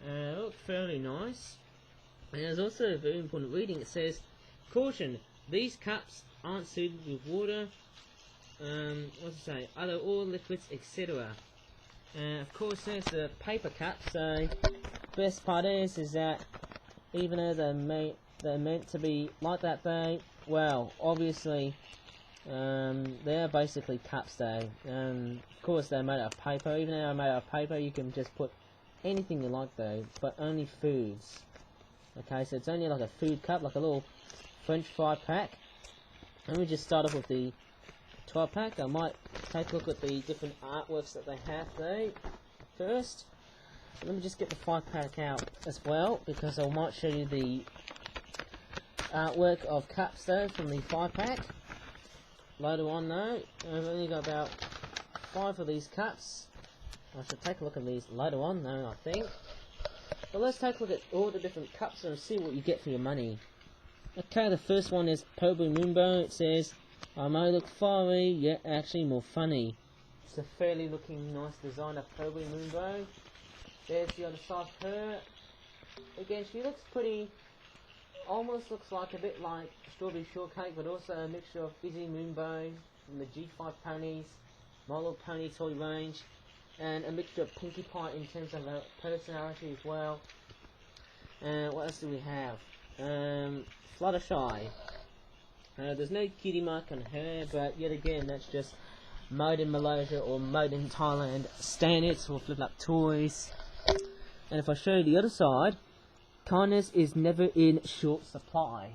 Look fairly nice. And there's also a very important reading. It says, "Caution, these cups aren't suited with water, what's it say, other oil, liquids, etc." Of course, there's the paper cups. So, best part is that even though they're meant to be like that, though, well, obviously, they're basically cups, though. Of course, they're made out of paper. Even though they're made out of paper, you can just put anything you like, though, but only foods. Okay, so it's only like a food cup, like a little French fry pack. Let me just start off with the 12 pack. I might take a look at the different artworks that they have, though, first. Let me just get the 5 pack out as well, because I might show you the artwork of cups, though, from the 5 pack later on, though. I've only got about 5 of these cups. I should take a look at these later on, though, I think. But let's take a look at all the different cups and see what you get for your money. Okay, the first one is Turbo Moombo. It says, "I may look fiery, yet actually more funny." It's a fairly looking nice design of Turbo Moombo. There's the other side of her. Again, she looks pretty, almost looks like a bit like Strawberry Shortcake, but also a mixture of Fizzy Moombo from the G5 ponies, My Little Pony toy range, and a mixture of Pinkie Pie in terms of her personality as well. What else do we have? Fluttershy. There's no kitty mark on her, but yet again, that's just made in Malaysia or made in Thailand standards for flip up toys. And if I show you the other side, kindness is never in short supply.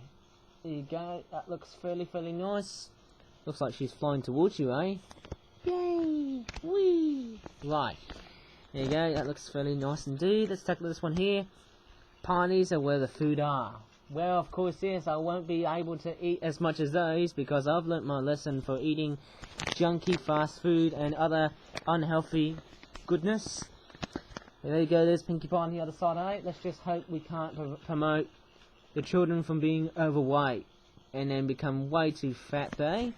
There you go, that looks fairly nice. Looks like she's flying towards you, eh? Yay! Whee! Right, there you go, that looks fairly nice indeed. Let's take a look at this one here. Ponies are where the food are. Well, of course, yes, I won't be able to eat as much as those because I've learnt my lesson for eating junky fast food and other unhealthy goodness. There you go, there's Pinkie Pie on the other side, eh? Let's just hope we can't promote the children from being overweight and then become way too fat, eh?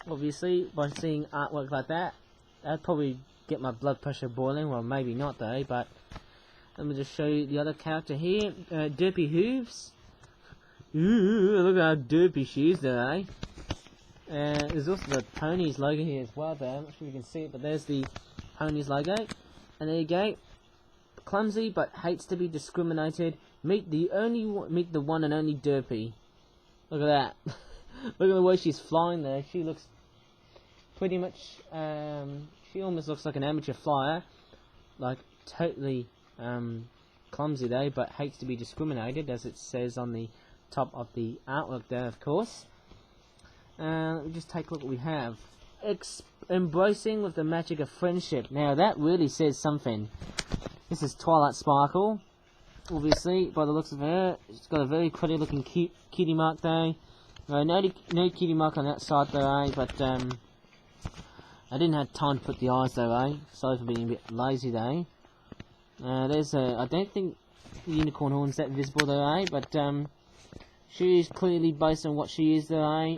Obviously, by seeing artwork like that, that'd probably get my blood pressure boiling. Well, maybe not though, but let me just show you the other character here. Derpy Hooves. Ooh, look at how derpy she is there, eh? There's also the Ponies logo here as well there. I'm not sure if you can see it, but there's the Ponies logo. And there you go. Clumsy but hates to be discriminated. Meet the one and only Derpy. Look at that. Look at the way she's flying there. She looks pretty much, she almost looks like an amateur flyer. Like, totally clumsy though, but hates to be discriminated, as it says on the top of the artwork there, of course. Let me just take a look what we have. Embracing with the magic of friendship. Now, that really says something. This is Twilight Sparkle. Obviously, by the looks of her, it's got a very pretty looking cutie mark though. No cutie mark on that side though, but I didn't have time to put the eyes though, Sorry for being a bit lazy though. There's I don't think the unicorn horn's that visible though, but she's clearly based on what she is though,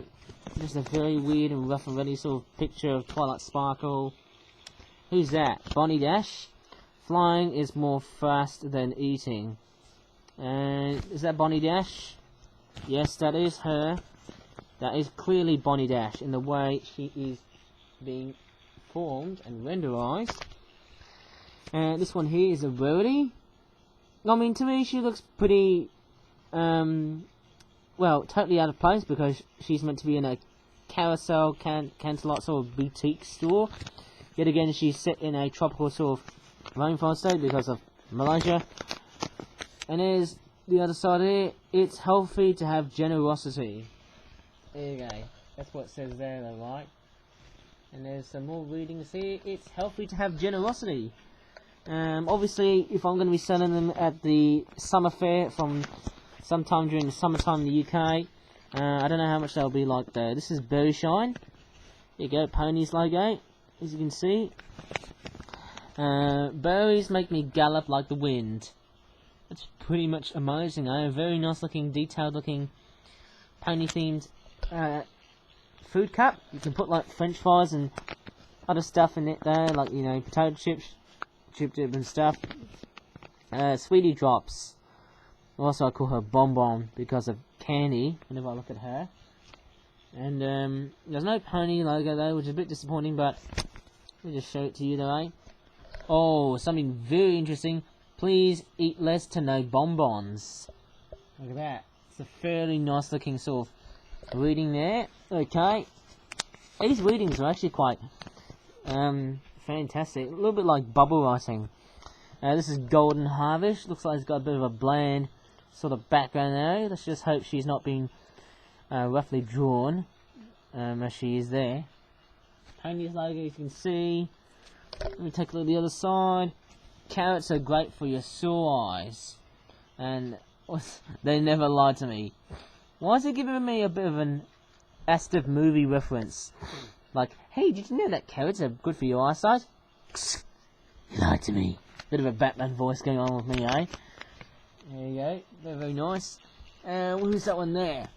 Just a very weird and rough and ready sort of picture of Twilight Sparkle. Who's that? Bonnie Dash? Flying is more fast than eating. Is that Bonnie Dash? Yes, that is her. That is clearly Bonnie Dash in the way she is being formed and renderized. This one here is a Rarity. I mean, to me, she looks pretty, well, totally out of place because she's meant to be in a carousel, cancelot sort of boutique store. Yet again, she's set in a tropical sort of rainforest state because of Malaysia. And there's the other side here. It's healthy to have generosity. There you go. That's what it says there, though, right? And there's some more readings here. It's healthy to have generosity. Obviously, if I'm going to be selling them at the summer fair from sometime during the summertime in the UK, I don't know how much they'll be like there. This is Berry Shine. There you go, Ponies logo, as you can see. Berries make me gallop like the wind. That's pretty much amazing, Very nice looking, detailed looking, pony themed food cup. You can put like French fries and other stuff in it there, like, you know, potato chips, chip dip and stuff. Sweetie Drops. Also, I call her Bonbon because of candy whenever I look at her. And there's no pony logo though, which is a bit disappointing, but let me just show it to you though. Oh, something very interesting. Please eat less to no bonbons. Look at that. It's a fairly nice looking sort of reading there. Okay. These readings are actually quite fantastic. A little bit like bubble writing. This is Golden Harvest. Looks like it's got a bit of a bland sort of background there. Let's just hope she's not being roughly drawn as she is there. Ponies logo, you can see. Let me take a look at the other side. Carrots are great for your sore eyes. And they never lied to me. Why is it giving me a bit of an Astive movie reference? Like, hey, did you know that carrots are good for your eyesight? You lied to me. Bit of a Batman voice going on with me, There you go. Very, very nice. Who's that one there?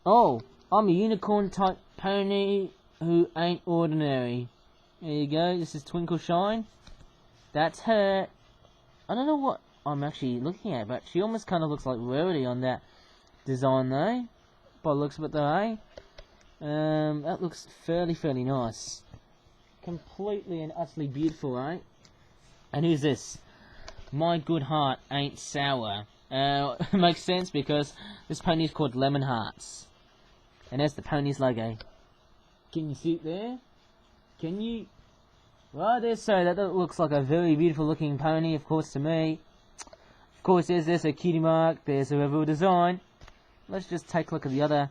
Oh, I'm a unicorn type pony who ain't ordinary. There you go. This is Twinkle Shine. That's her. I don't know what I'm actually looking at, but she almost kind of looks like Rarity on that design though. By the looks of it though, that looks fairly nice. Completely and utterly beautiful, And who's this? My good heart ain't sour. It makes sense because this pony is called Lemon Hearts. And there's the pony's logo. Can you see it there? Can you? Right there, so that looks like a very beautiful looking pony, of course, to me. Of course, there's a cutie mark, there's a reveal design. Let's just take a look at the other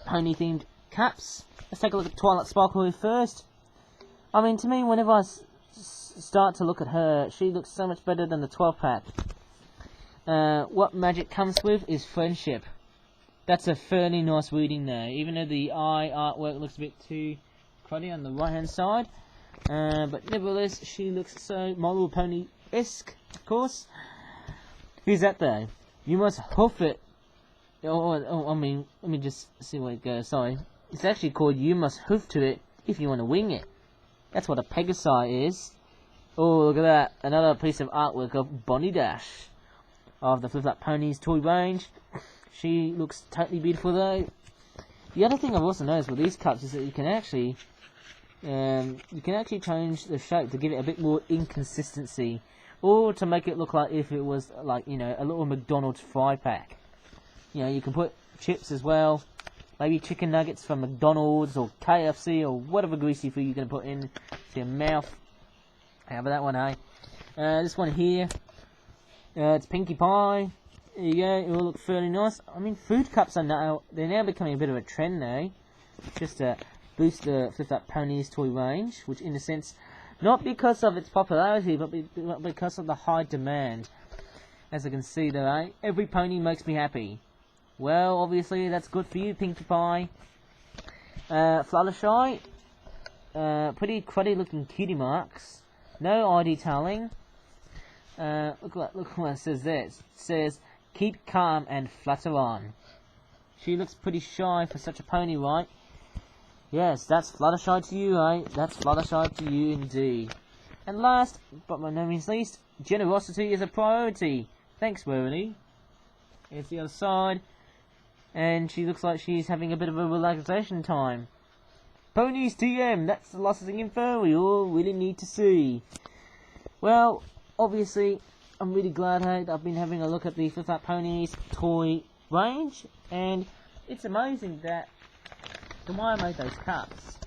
pony themed caps. Let's take a look at Twilight Sparkle here first. I mean, to me, whenever I start to look at her, she looks so much better than the 12 pack. What magic comes with is friendship. That's a fairly nice reading there, even though the eye artwork looks a bit too cruddy on the right hand side. But nevertheless, she looks so My Little Pony-esque, of course. Who's that though? You must hoof it. I mean, let me just see where it goes. Sorry. It's actually called You Must Hoof to It if you want to wing it. That's what a PEGASI is. Oh, look at that. Another piece of artwork of Bonnie Dash of the Flip Ponies toy range. She looks totally beautiful though. The other thing I've also noticed with these cups is that you can actually change the shape to give it a bit more inconsistency, or to make it look like if it was like, you know, a little McDonald's fry pack. You know, you can put chips as well, maybe chicken nuggets from McDonald's or KFC or whatever greasy food you're going to put in to your mouth. How about that one, eh? This one here, it's Pinkie Pie. There you go, it will look fairly nice. I mean, food cups are now becoming a bit of a trend now, just to boost the Flip That Ponies toy range, which in a sense, not because of its popularity, but because of the high demand. As you can see there, eh? Every pony makes me happy. Well, obviously, that's good for you, Pinkie Pie. Fluttershy, pretty cruddy looking cutie marks. No eye detailing. Look what it says there. It says, keep calm and flutter on. She looks pretty shy for such a pony, right? Yes, that's Fluttershy to you, eh? That's Fluttershy to you indeed. And last, but by no means least, generosity is a priority. Thanks, Rarity. Here's the other side. And she looks like she's having a bit of a relaxation time. Ponies TM, that's the licensing info we all really need to see. Well, obviously, I'm really glad I've been having a look at the Flip That Ponies toy range. And it's amazing that the way I made those cups,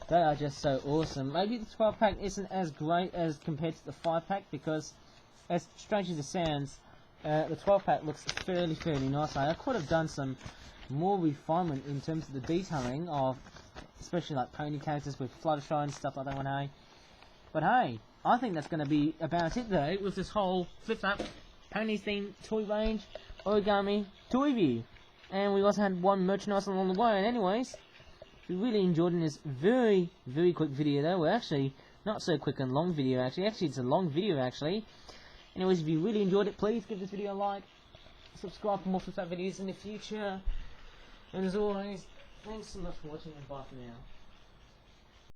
they are just so awesome. Maybe the 12-pack isn't as great as compared to the 5-pack, because as strange as it sounds, the 12-pack looks fairly nice. I could have done some more refinement in terms of the detailing of, especially like pony characters with Fluttershy and stuff like that one, hey. But hey, I think that's going to be about it though, with this whole Flip That Ponies themed toy range origami toy review. And we also had one merchandise along the way. And anyways, if you really enjoyed in this very quick video though, well actually, not so quick and long video actually, it's a long video actually. Anyways, if you really enjoyed it, please give this video a like, subscribe for more Flip That videos in the future, and as always, thanks so much for watching and bye for now.